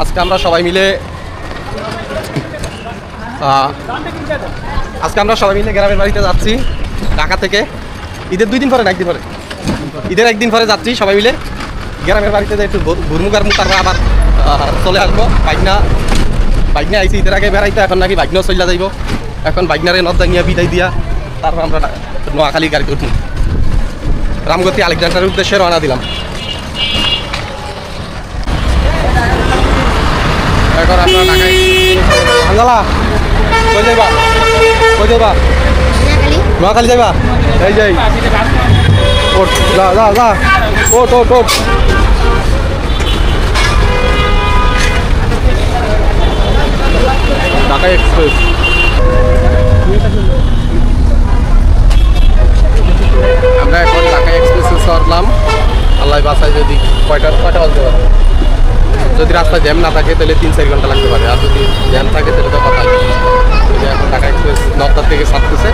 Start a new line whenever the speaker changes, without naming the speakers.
আজকে আমরা সবাই মিলে গ্রামের বাড়িতে যাচ্ছি ঢাকা থেকে। ঈদের 2 দিন পরে না, একদিন পরে, ঈদের 1 দিন পরে যাচ্ছি সবাই মিলে গ্রামের বাড়িতে। একটু ঘুরমুগার মুখ, তারপর আবার চলে আসবো। বাইকনা আইসি ঈদের আগে বেড়াইতে, এখন নাকি বাইকনাও চলে যাইব। এখন বাইকনারে নদা নিয়ে বিদায় দিয়া তারপর আমরা নোয়াখালী গাড়িতে উঠুন, রামগতি আলেকজান্ডারের উদ্দেশ্যে রওনা দিলাম। এখন আমরা ঢাকায় আঞ্জালা কই যাইবা? নোয়াখালী যাইবা? যাই ওঠ, যা ওঠ। ঢাকা এক্সপ্রেস। আমরা এখন ঢাকা এক্সপ্রেসে চড়লাম। আল্লাহ বাসায় যদি কয়টা বাজতে পারে। যদি রাস্তায় জ্যাম না থাকে তাহলে 3-4 ঘন্টা লাগতে পারে, আর যদি জ্যাম থাকে তাহলে তো কথা। এখন ঢাকা এক্সপ্রেস 9টার থেকে ছাড়তেছে।